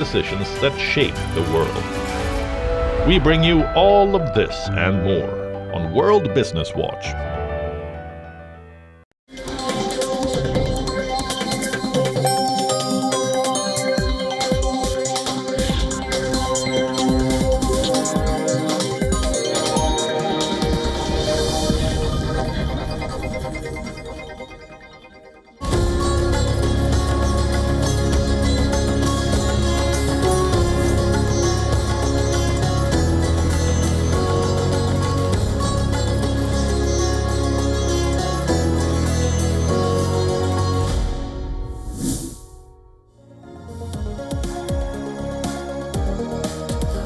decisions that shape the world. We bring you all of this and more on World Business Watch.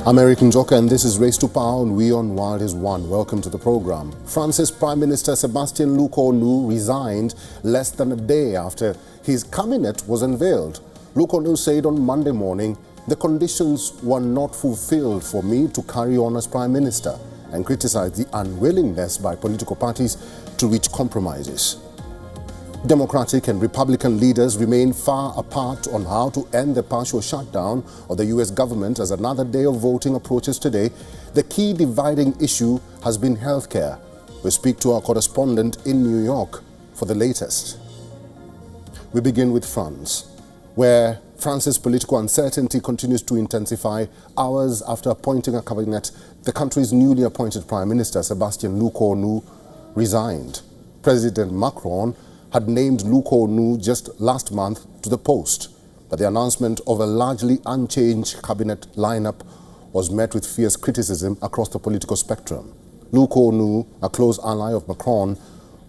American Joker, and this is Race to Power and WION The World is One. Welcome to the program. France's Prime Minister Sébastien Lecornu resigned less than a day after his cabinet was unveiled. Lecornu said on Monday morning, "The conditions were not fulfilled for me to carry on as Prime Minister," and criticized the unwillingness by political parties to reach compromises. Democratic and Republican leaders remain far apart on how to end the partial shutdown of the U.S. government as another day of voting approaches today. The key dividing issue has been healthcare. We speak to our correspondent in New York for the latest. We begin with France, where France's political uncertainty continues to intensify hours after appointing a cabinet. The country's newly appointed Prime Minister, Sébastien Lecornu, resigned. President Macron had named Lecornu just last month to the post, but the announcement of a largely unchanged cabinet lineup was met with fierce criticism across the political spectrum. Lecornu, a close ally of Macron,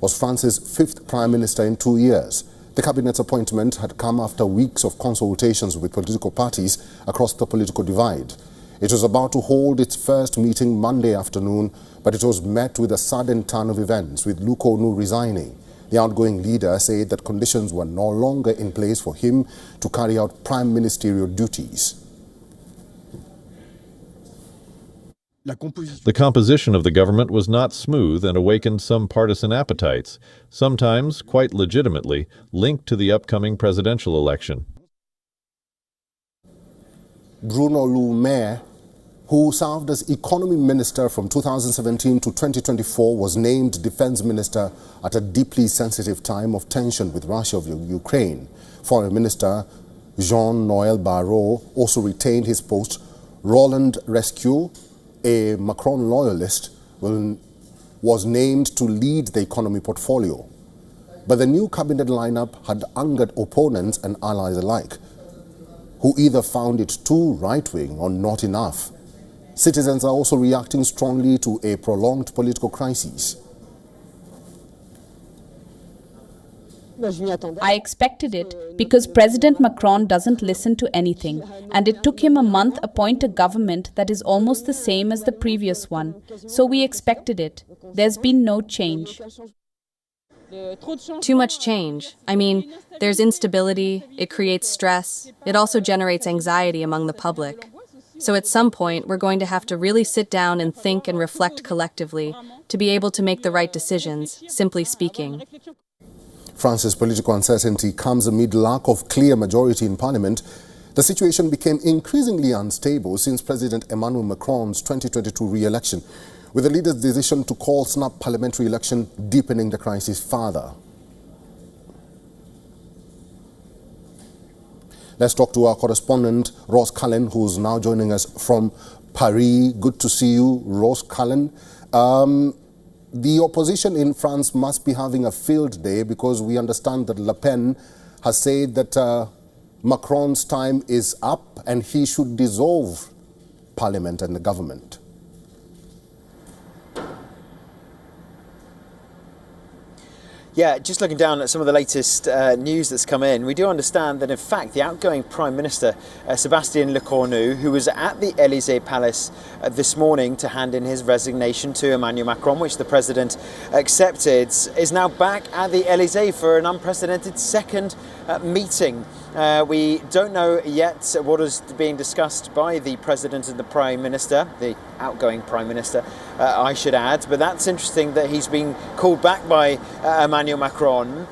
was France's fifth prime minister in 2 years. The cabinet's appointment had come after weeks of consultations with political parties across the political divide. It was about to hold its first meeting Monday afternoon, but it was met with a sudden turn of events, with Lecornu resigning. The outgoing leader said that conditions were no longer in place for him to carry out prime ministerial duties. The composition of the government was not smooth and awakened some partisan appetites, sometimes quite legitimately linked to the upcoming presidential election. Bruno Le Maire, who served as economy minister from 2017 to 2024, was named defense minister at a deeply sensitive time of tension with Russia over Ukraine. Foreign Minister Jean-Noël Barrot also retained his post. Roland Lescure, a Macron loyalist, was named to lead the economy portfolio. But the new cabinet lineup had angered opponents and allies alike, who either found it too right-wing or not enough. Citizens are also reacting strongly to a prolonged political crisis. I expected it because President Macron doesn't listen to anything, and it took him a month to appoint a government that is almost the same as the previous one. So we expected it. There's been no change. Too much change. I mean, there's instability, it creates stress, it also generates anxiety among the public. So at some point, we're going to have to really sit down and think and reflect collectively to be able to make the right decisions, simply speaking. France's political uncertainty comes amid lack of clear majority in parliament. The situation became increasingly unstable since President Emmanuel Macron's 2022 re-election, with the leader's decision to call snap parliamentary election deepening the crisis further. Let's talk to our correspondent, Ross Cullen, who's now joining us from Paris. Good to see you, Ross Cullen. The opposition in France must be having a field day because we understand that Le Pen has said that Macron's time is up and he should dissolve parliament and the government. Yeah, just looking down at some of the latest news that's come in, we do understand that in fact the outgoing Prime Minister, Sébastien Lecornu, who was at the Élysée Palace this morning to hand in his resignation to Emmanuel Macron, which the President accepted, is now back at the Élysée for an unprecedented second meeting. We don't know yet what is being discussed by the President and the Prime Minister, the outgoing Prime Minister, I should add, but that's interesting that he's been called back by Emmanuel Macron.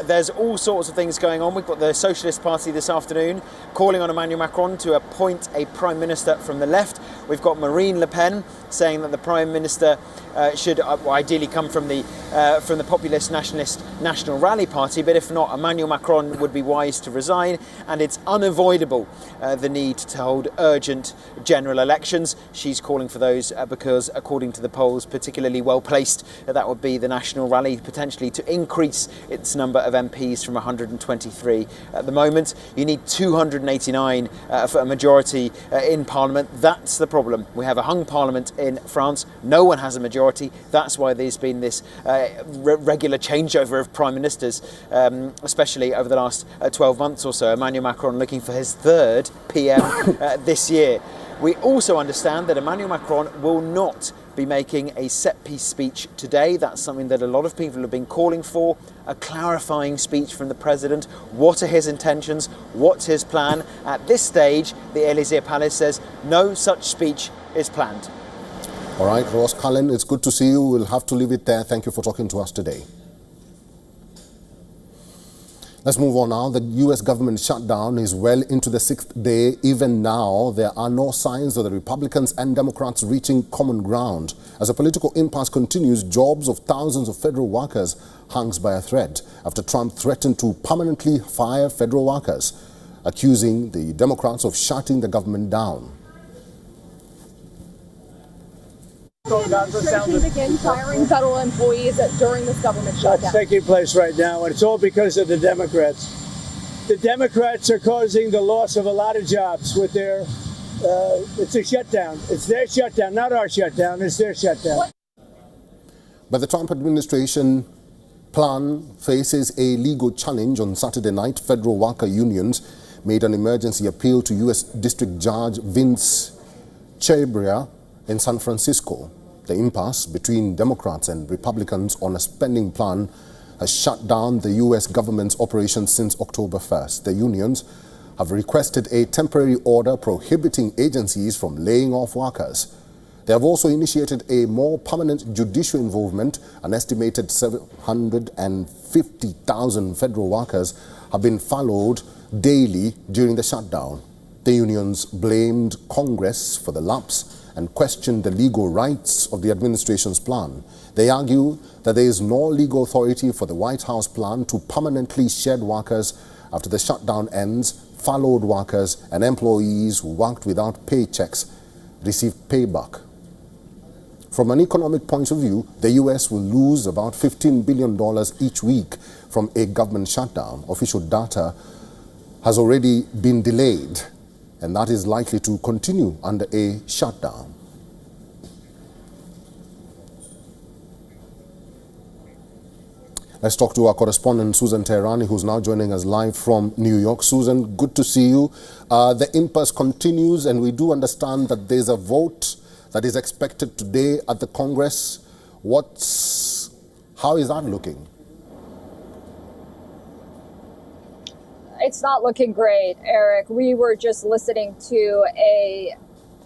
There's all sorts of things going on. We've got the Socialist Party this afternoon calling on Emmanuel Macron to appoint a Prime Minister from the left. We've got Marine Le Pen saying that the Prime Minister should ideally come from the populist nationalist National Rally Party, but if not, Emmanuel Macron would be wise to resign, and it's unavoidable the need to hold urgent general elections. She's calling for those because, according to the polls, particularly well placed, that would be the National Rally, potentially to increase its number of MPs from 123 at the moment. You need 289 for a majority in Parliament. That's the problem. We have a hung Parliament in France. No one has a majority. That's why there's been this regular changeover of prime ministers, especially over the last 12 months or so. Emmanuel Macron looking for his third PM this year. We also understand that Emmanuel Macron will not be making a set-piece speech today. That's something that a lot of people have been calling for, a clarifying speech from the president. What are his intentions? What's his plan? At this stage, the Élysée Palace says no such speech is planned. All right, Ross Cullen, it's good to see you. We'll have to leave it there. Thank you for talking to us today. Let's move on now. The U.S. government shutdown is well into the 6th day. Even now, there are no signs of the Republicans and Democrats reaching common ground. As the political impasse continues, jobs of thousands of federal workers hangs by a thread after Trump threatened to permanently fire federal workers, accusing the Democrats of shutting the government down. Restrictions against firing federal employees during this government shutdown. That's taking place right now, and it's all because of the Democrats. The Democrats are causing the loss of a lot of jobs with their, it's a shutdown. It's their shutdown, not our shutdown, it's their shutdown. But the Trump administration plan faces a legal challenge. On Saturday night, federal worker unions made an emergency appeal to U.S. District Judge Vince Chhabria in San Francisco. The impasse between Democrats and Republicans on a spending plan has shut down the U.S. government's operations since October 1st. The unions have requested a temporary order prohibiting agencies from laying off workers. They have also initiated a more permanent judicial involvement. An estimated 750,000 federal workers have been furloughed daily during the shutdown. The unions blamed Congress for the lapse and questioned the legal rights of the administration's plan. They argue that there is no legal authority for the White House plan to permanently shed workers after the shutdown ends. Furloughed workers and employees who worked without paychecks received payback. From an economic point of view, the U.S. will lose about $15 billion each week from a government shutdown. Official data has already been delayed, and that is likely to continue under a shutdown. Let's talk to our correspondent, Susan Teherani, who's now joining us live from New York. Susan, good to see you. The impasse continues, and we do understand that there's a vote that is expected today at the Congress. How is that looking? It's not looking great, Eric. We were just listening to a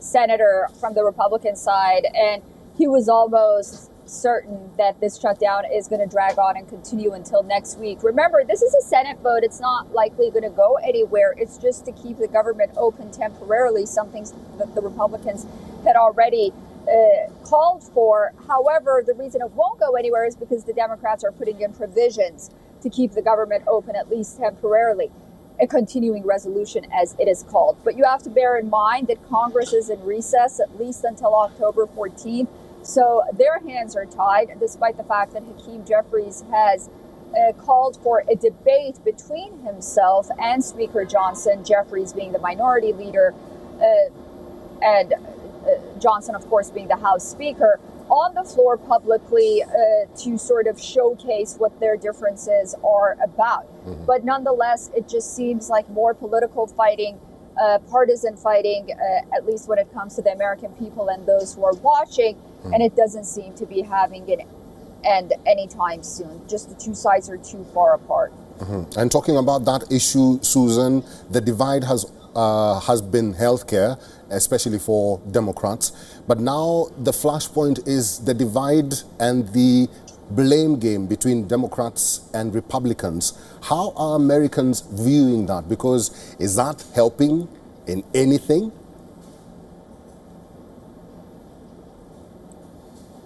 senator from the Republican side, and he was almost certain that this shutdown is going to drag on and continue until next week. Remember, this is a Senate vote. It's not likely going to go anywhere. It's just to keep the government open temporarily, something that the Republicans had already called for. However, the reason it won't go anywhere is because the Democrats are putting in provisions to keep the government open, at least temporarily, a continuing resolution as it is called. But you have to bear in mind that Congress is in recess at least until October 14th. So their hands are tied, despite the fact that Hakeem Jeffries has called for a debate between himself and Speaker Johnson, Jeffries being the minority leader, and Johnson, of course, being the House Speaker, on the floor publicly to sort of showcase what their differences are about. Mm-hmm. But nonetheless, it just seems like more political fighting, partisan fighting, at least when it comes to the American people and those who are watching. Mm-hmm. And it doesn't seem to be having an end anytime soon. Just the two sides are too far apart. And talking about that issue, Susan, the divide has been healthcare, especially for Democrats. But now the flashpoint is the divide and the blame game between Democrats and Republicans. How are Americans viewing that? Because is that helping in anything?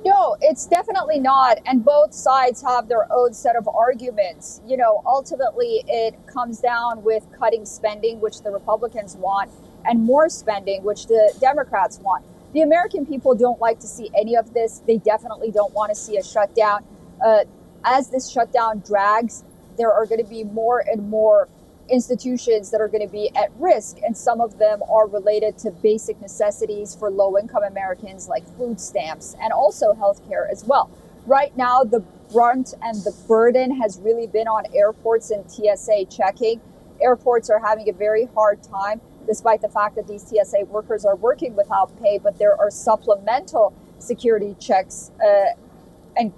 No, it's definitely not. And both sides have their own set of arguments. You know, ultimately, it comes down with cutting spending, which the Republicans want, and more spending, which the Democrats want. The American people don't like to see any of this. They definitely don't want to see a shutdown. As this shutdown drags, there are going to be more and more institutions that are going to be at risk, and some of them are related to basic necessities for low-income Americans like food stamps and also healthcare as well. Right now, the brunt and the burden has really been on airports and TSA checking. Airports are having a very hard time, despite the fact that these TSA workers are working without pay, but there are supplemental security checks and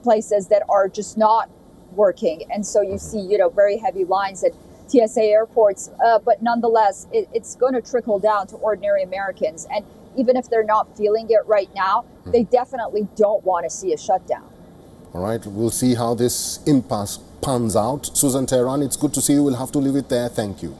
places that are just not working. And so you see, you know, very heavy lines at TSA airports, but nonetheless, it's going to trickle down to ordinary Americans. And even if they're not feeling it right now, they definitely don't want to see a shutdown. All right, we'll see how this impasse pans out. Susan Tehran, it's good to see you. We'll have to leave it there. Thank you.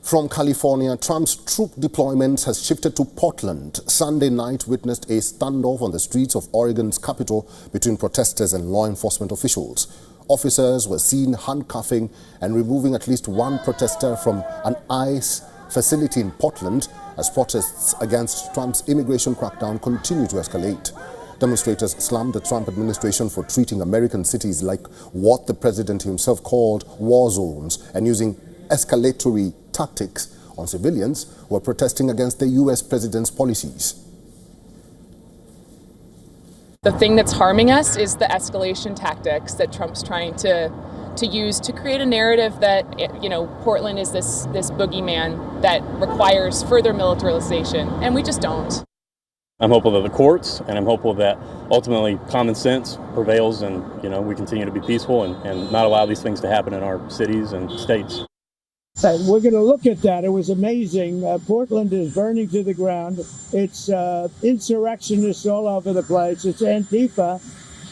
From California, Trump's troop deployment has shifted to Portland. Sunday night witnessed a standoff on the streets of Oregon's capital between protesters and law enforcement officials. Officers were seen handcuffing and removing at least one protester from an ICE facility in Portland as protests against Trump's immigration crackdown continue to escalate. Demonstrators slammed the Trump administration for treating American cities like what the president himself called war zones and using escalatory tactics on civilians who are protesting against the U.S. president's policies. The thing that's harming us is the escalation tactics that Trump's trying to use to create a narrative that, you know, Portland is this boogeyman that requires further militarization, and we just don't. I'm hopeful that the courts, and I'm hopeful that ultimately common sense prevails and, you know, we continue to be peaceful and not allow these things to happen in our cities and states. We're going to look at that. It was amazing. Portland is burning to the ground. It's insurrectionists all over the place. It's Antifa.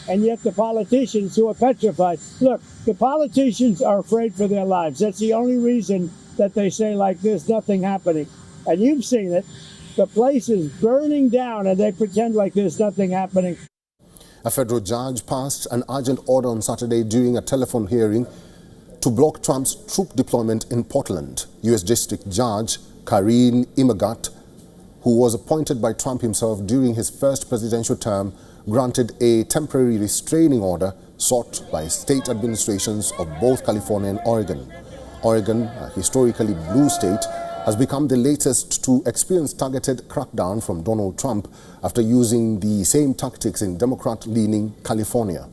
And yet the politicians who are petrified. Look, the politicians are afraid for their lives. That's the only reason that they say, like, there's nothing happening. And you've seen it. The place is burning down and they pretend like there's nothing happening. A federal judge passed an urgent order on Saturday during a telephone hearing to block Trump's troop deployment in Portland. U.S. District Judge Karine Imagat, who was appointed by Trump himself during his first presidential term, granted a temporary restraining order sought by state administrations of both California and Oregon. Oregon, a historically blue state, has become the latest to experience targeted crackdown from Donald Trump after using the same tactics in Democrat-leaning California.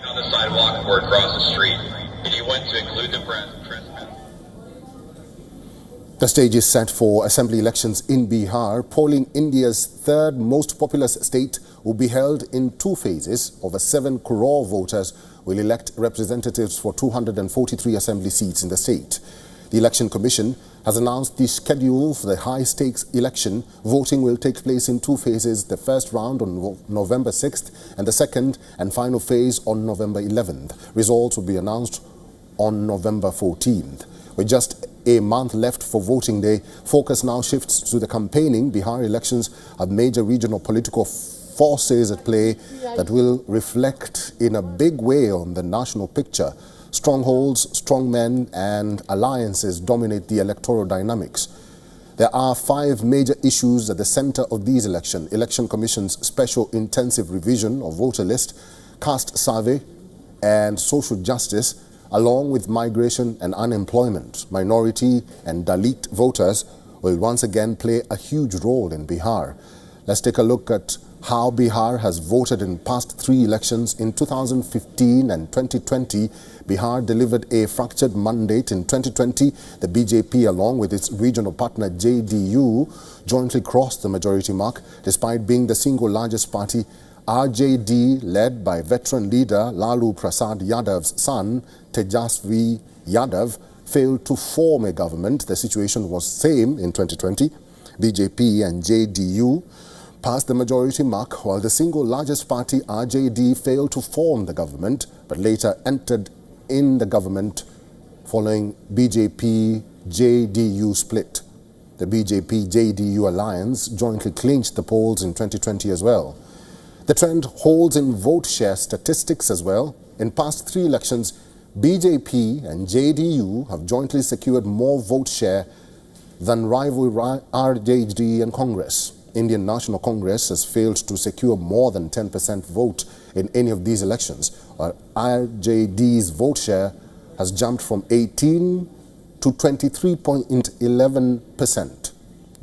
On the sidewalk or across the street, and he went to include the press. The stage is set for assembly elections in Bihar. Polling India's third most populous state will be held in two phases. Over 7 crore voters will elect representatives for 243 assembly seats in the state. The Election Commission has announced the schedule for the high-stakes election. Voting will take place in two phases, the first round on November 6th and the second and final phase on November 11th. Results will be announced on November 14th. With just a month left for voting day, focus now shifts to the campaigning. Bihar elections have major regional political forces at play that will reflect in a big way on the national picture. Strongholds, strongmen and alliances dominate the electoral dynamics. There are 5 major issues at the center of these elections. Election Commission's special intensive revision of voter list, caste survey and social justice, along with migration and unemployment. Minority and Dalit voters will once again play a huge role in Bihar. Let's take a look at how Bihar has voted in past 3 elections. In 2015 and 2020, Bihar delivered a fractured mandate. In 2020, the BJP, along with its regional partner JDU, jointly crossed the majority mark. Despite being the single largest party, RJD, led by veteran leader Lalu Prasad Yadav's son, Tejasvi Yadav, failed to form a government. The situation was same in 2020. BJP and JDU passed the majority mark, while the single largest party, RJD, failed to form the government, but later entered in the government following BJP-JDU split. The BJP-JDU alliance jointly clinched the polls in 2020 as well. The trend holds in vote share statistics as well. In past 3 elections, BJP and JDU have jointly secured more vote share than rival RJD and Congress. Indian National Congress has failed to secure more than 10% vote in any of these elections, while RJD's vote share has jumped from 18 to 23.11%.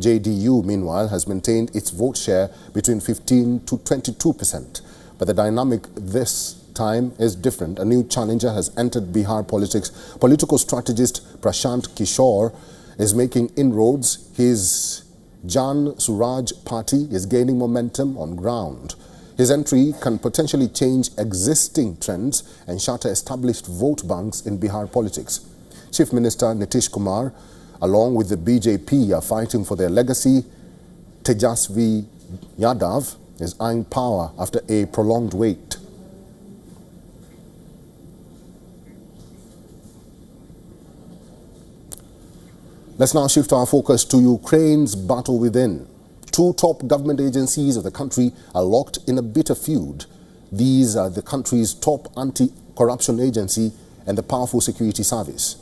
JDU, meanwhile, has maintained its vote share between 15 to 22%. But the dynamic this time is different. A new challenger has entered Bihar politics. Political strategist Prashant Kishore is making inroads. His Jan Suraj party is gaining momentum on ground. His entry can potentially change existing trends and shatter established vote banks in Bihar politics. Chief Minister Nitish Kumar, along with the BJP, are fighting for their legacy. Tejasvi Yadav is eyeing power after a prolonged wait. Let's now shift our focus to Ukraine's battle within. 2 top government agencies of the country are locked in a bitter feud. These are the country's top anti-corruption agency and the powerful security service.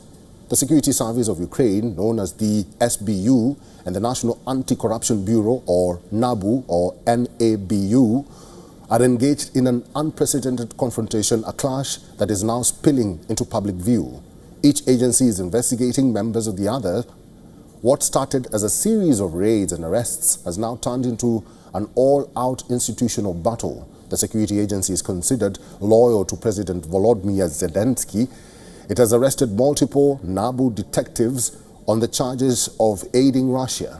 The Security Service of Ukraine, known as the SBU, and the National Anti-Corruption Bureau, or NABU, or NABU, are engaged in an unprecedented confrontation, a clash that is now spilling into public view. Each agency is investigating members of the other. What started as a series of raids and arrests has now turned into an all-out institutional battle. The security agency is considered loyal to President Volodymyr Zelensky. It has arrested multiple NABU detectives on the charges of aiding Russia.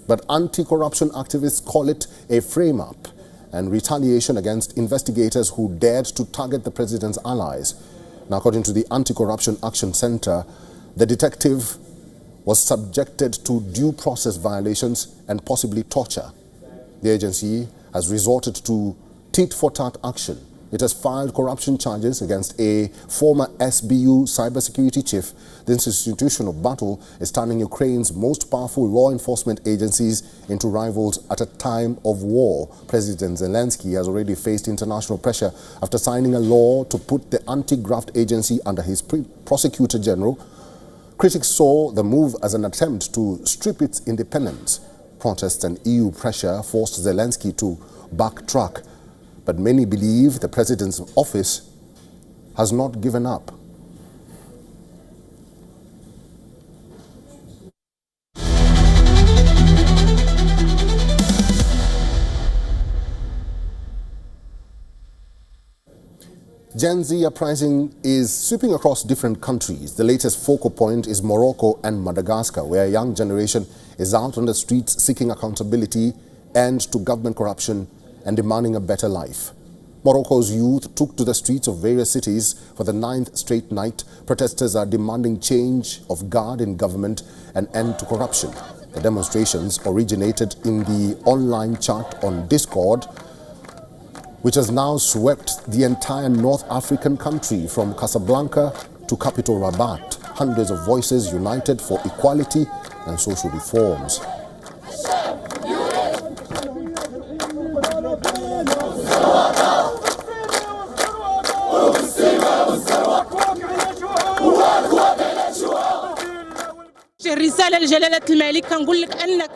But anti-corruption activists call it a frame-up and retaliation against investigators who dared to target the president's allies. Now, according to the Anti-Corruption Action Center, the detective was subjected to due process violations and possibly torture. The agency has resorted to tit-for-tat action. It has filed corruption charges against a former SBU cybersecurity chief. The institutional battle is turning Ukraine's most powerful law enforcement agencies into rivals at a time of war. President Zelensky has already faced international pressure after signing a law to put the anti-graft agency under his prosecutor general. Critics saw the move as an attempt to strip its independence. Protests and EU pressure forced Zelensky to backtrack. But many believe the president's office has not given up. Gen Z uprising is sweeping across different countries. The latest focal point is Morocco and Madagascar, where a young generation is out on the streets seeking accountability, end to government corruption, and demanding a better life. Morocco's youth took to the streets of various cities for the 9th straight night. Protesters are demanding change of guard in government and end to corruption. The demonstrations originated in the online chat on Discord, which has now swept the entire North African country from Casablanca to capital Rabat. Hundreds of voices united for equality and social reforms.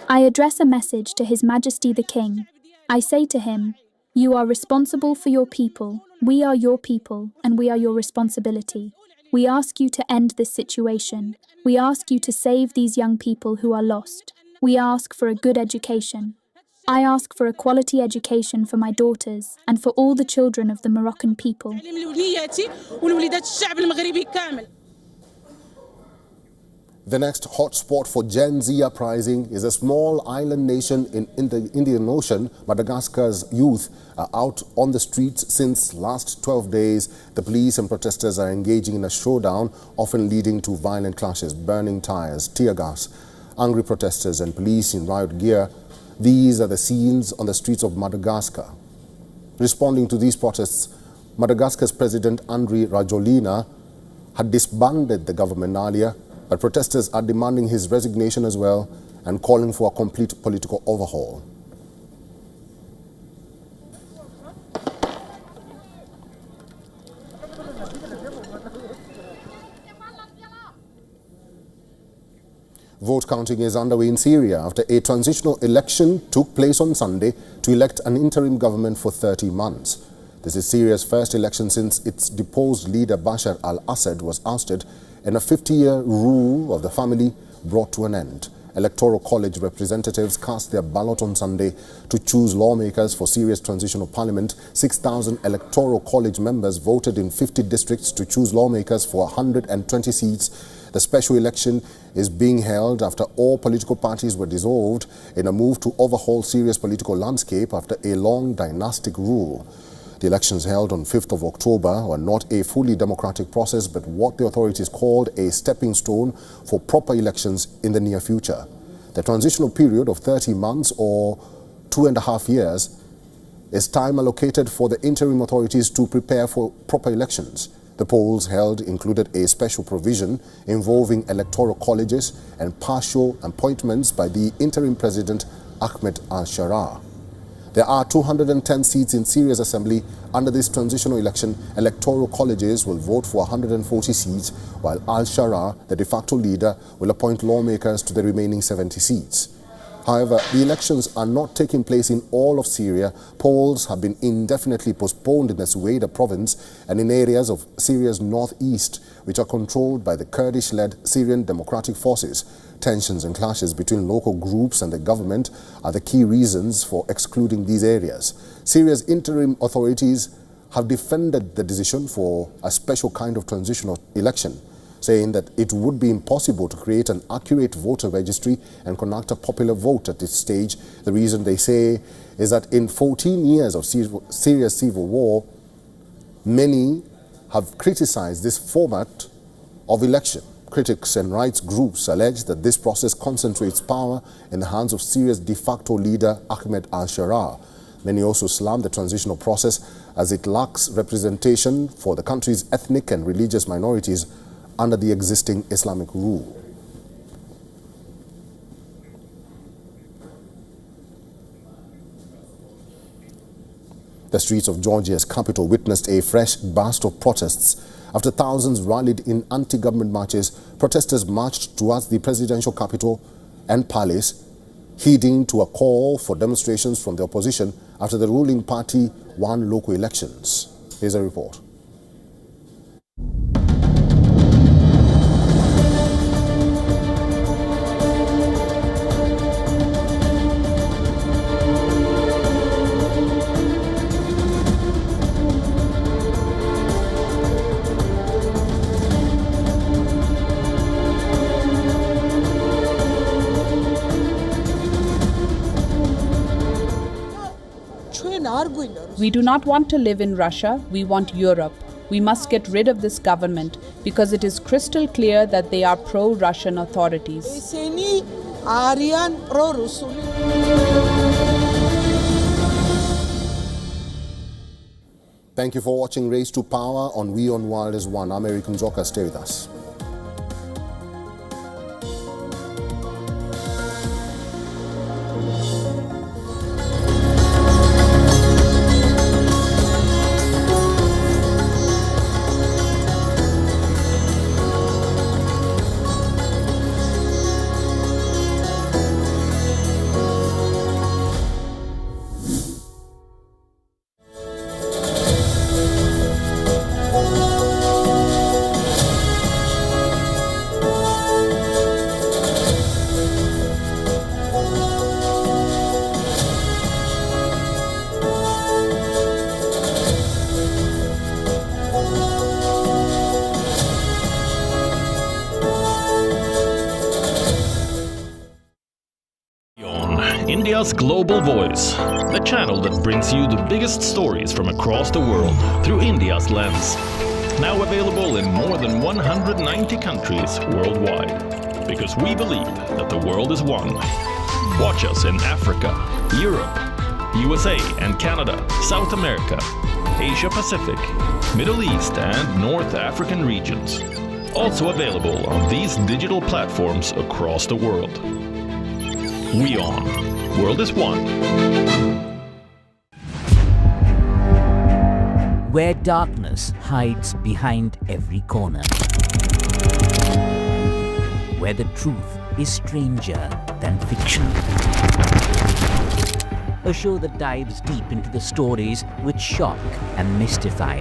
I address a message to His Majesty the King. I say to him, you are responsible for your people. We are your people, and we are your responsibility. We ask you to end this situation. We ask you to save these young people who are lost. We ask for a good education. I ask for a quality education for my daughters and for all the children of the Moroccan people. The next hotspot for Gen Z uprising is a small island nation in the Indian Ocean. Madagascar's youth are out on the streets since last 12 days. The police and protesters are engaging in a showdown, often leading to violent clashes, burning tires, tear gas, angry protesters and police in riot gear. These are the scenes on the streets of Madagascar. Responding to these protests, Madagascar's President Andry Rajoelina had disbanded the government earlier, but protesters are demanding his resignation as well and calling for a complete political overhaul. Vote counting is underway in Syria after a transitional election took place on Sunday to elect an interim government for 30 months. This is Syria's first election since its deposed leader Bashar al-Assad was ousted and a 50-year rule of the family brought to an end. Electoral College representatives cast their ballot on Sunday to choose lawmakers for Syria's transitional parliament. 6,000 Electoral College members voted in 50 districts to choose lawmakers for 120 seats. The special election is being held after all political parties were dissolved in a move to overhaul Syria's political landscape after a long dynastic rule. The elections held on 5th of October were not a fully democratic process, but what the authorities called a stepping stone for proper elections in the near future. The transitional period of 30 months or 2.5 years is time allocated for the interim authorities to prepare for proper elections. The polls held included a special provision involving electoral colleges and partial appointments by the interim president Ahmed al-Sharaa. There are 210 seats in Syria's assembly. Under this transitional election, electoral colleges will vote for 140 seats, while al-Sharaa, the de facto leader, will appoint lawmakers to the remaining 70 seats. However, the elections are not taking place in all of Syria. Polls have been indefinitely postponed in the Sueda province and in areas of Syria's northeast, which are controlled by the Kurdish-led Syrian Democratic Forces. Tensions and clashes between local groups and the government are the key reasons for excluding these areas. Syria's interim authorities have defended the decision for a special kind of transitional election, saying that it would be impossible to create an accurate voter registry and conduct a popular vote at this stage. The reason, they say, is that in 14 years of Syria's civil war, many have criticized this format of election. Critics and rights groups allege that this process concentrates power in the hands of Syria's de facto leader Ahmed al-Sharaa. Many also slam the transitional process as it lacks representation for the country's ethnic and religious minorities under the existing Islamic rule. The streets of Georgia's capital witnessed a fresh burst of protests. After thousands rallied in anti-government marches, protesters marched towards the presidential capital and palace, heeding to a call for demonstrations from the opposition after the ruling party won local elections. Here's a report. We do not want to live in Russia, we want Europe. We must get rid of this government because it is crystal clear that they are pro-Russian authorities. Thank you for watching Race to Power on WION The World is One. I'm Eric Njoka. Stay with us. India's global voice, the channel that brings you the biggest stories from across the world through India's lens. Now available in more than 190 countries worldwide. Because we believe that the world is one. Watch us in Africa, Europe, USA and Canada, South America, Asia Pacific, Middle East and North African regions. Also available on these digital platforms across the world. WION. World is one. Where darkness hides behind every corner. Where the truth is stranger than fiction. A show that dives deep into the stories which shock and mystify.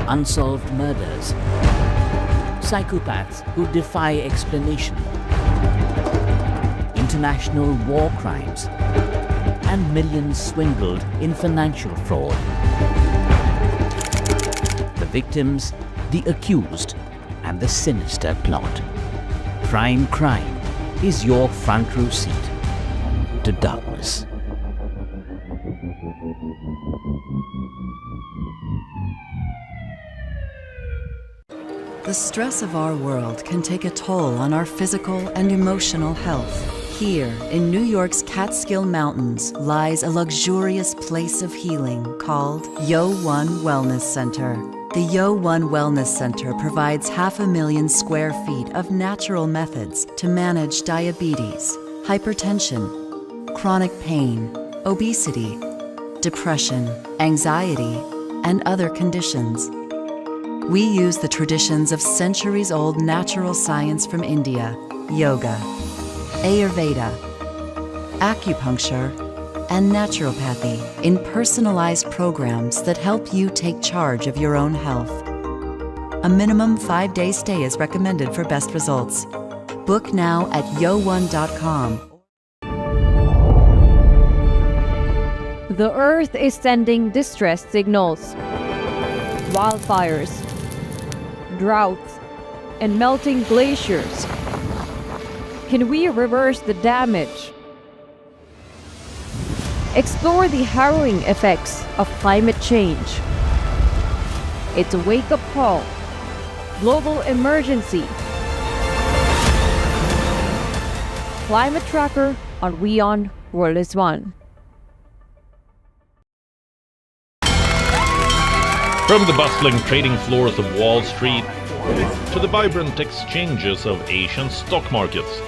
Unsolved murders. Psychopaths who defy explanation. International war crimes. And millions swindled in financial fraud. The victims, the accused, and the sinister plot. Prime Crime is your front row seat to darkness. The stress of our world can take a toll on our physical and emotional health. Here, in New York's Catskill Mountains, lies a luxurious place of healing called WION Wellness Center. The WION Wellness Center provides 500,000 square feet of natural methods to manage diabetes, hypertension, chronic pain, obesity, depression, anxiety, and other conditions. We use the traditions of centuries-old natural science from India, yoga, Ayurveda, acupuncture, and naturopathy in personalized programs that help you take charge of your own health. A minimum 5-day stay is recommended for best results. Book now at yo1.com. The Earth is sending distress signals. Wildfires, droughts, and melting glaciers. Can we reverse the damage? Explore the harrowing effects of climate change. It's a wake-up call. Global emergency. Climate Tracker on WION World is One. From the bustling trading floors of Wall Street to the vibrant exchanges of Asian stock markets,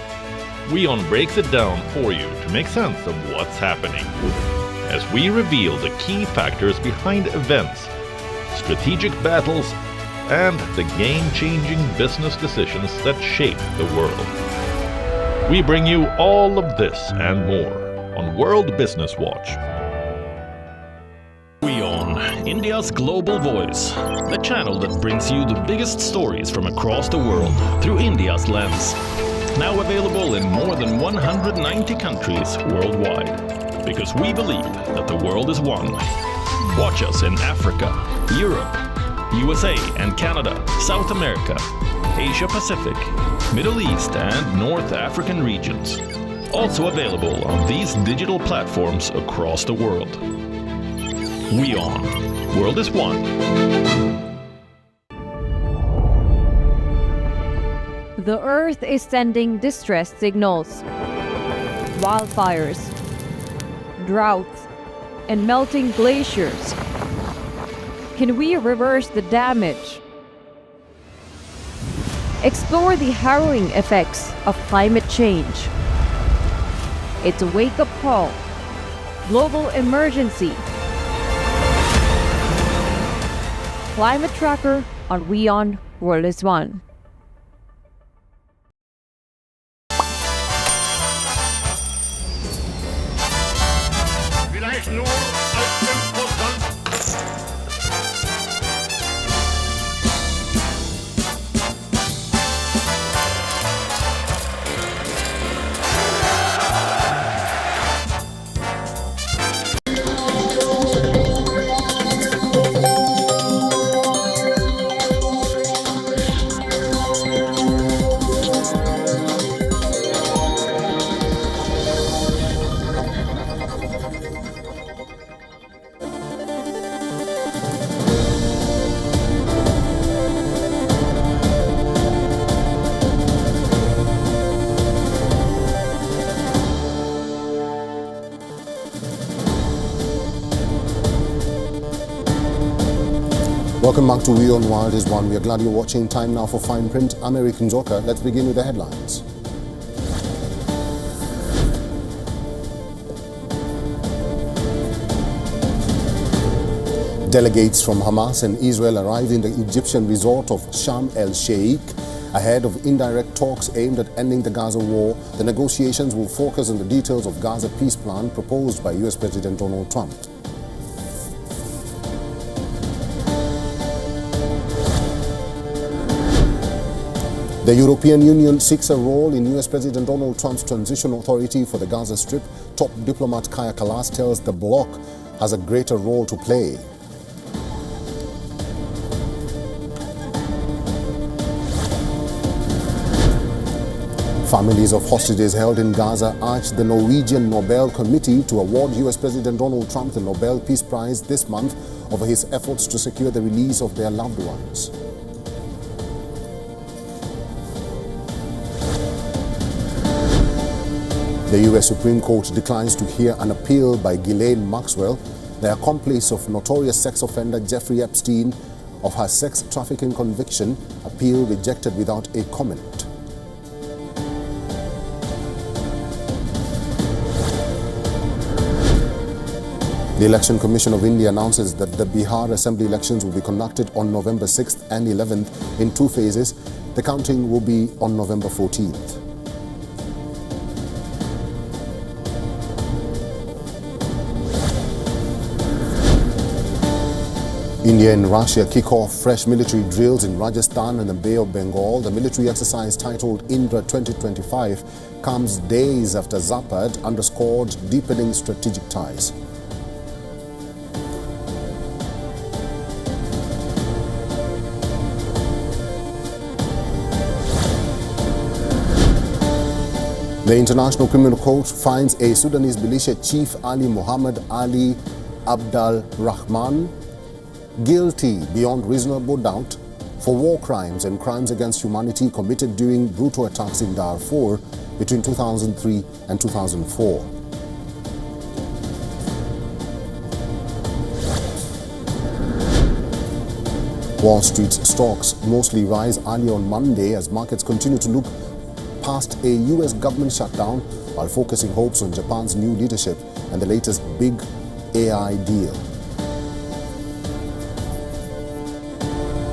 WION breaks it down for you to make sense of what's happening. As we reveal the key factors behind events, strategic battles, and the game-changing business decisions that shape the world. We bring you all of this and more on World Business Watch. WION, India's global voice, the channel that brings you the biggest stories from across the world through India's lens. Now available in more than 190 countries worldwide. Because we believe that the world is one. Watch us in Africa, Europe, USA and Canada, South America, Asia Pacific, Middle East and North African regions. Also available on these digital platforms across the world. WION. World is one. The Earth is sending distress signals. Wildfires, droughts, and melting glaciers. Can we reverse the damage? Explore the harrowing effects of climate change. It's a wake-up call. Global emergency. Climate Tracker on WION World is One. Welcome back to WION The World is One. We are glad you're watching. Time now for Fine Print. I'm Eric Njoka. Let's begin with the headlines. Delegates from Hamas and Israel arrived in the Egyptian resort of Sharm el-Sheikh ahead of indirect talks aimed at ending the Gaza war. The negotiations will focus on the details of Gaza peace plan proposed by US President Donald Trump. The European Union seeks a role in US President Donald Trump's transitional authority for the Gaza Strip. Top diplomat Kaja Kallas tells the bloc has a greater role to play. Families of hostages held in Gaza urged the Norwegian Nobel Committee to award US President Donald Trump the Nobel Peace Prize this month over his efforts to secure the release of their loved ones. The US Supreme Court declines to hear an appeal by Ghislaine Maxwell, the accomplice of notorious sex offender Jeffrey Epstein, of her sex trafficking conviction. Appeal rejected without a comment. The Election Commission of India announces that the Bihar Assembly elections will be conducted on November 6th and 11th in 2 phases. The counting will be on November 14th. India and Russia kick off fresh military drills in Rajasthan and the Bay of Bengal. The military exercise, titled Indra 2025, comes days after Zapad underscored deepening strategic ties. The International Criminal Court finds a Sudanese militia chief, Ali Muhammad Ali Abdal Rahman, guilty beyond reasonable doubt for war crimes and crimes against humanity committed during brutal attacks in Darfur between 2003 and 2004. Wall Street stocks mostly rise early on Monday as markets continue to look past a US government shutdown while focusing hopes on Japan's new leadership and the latest big AI deal.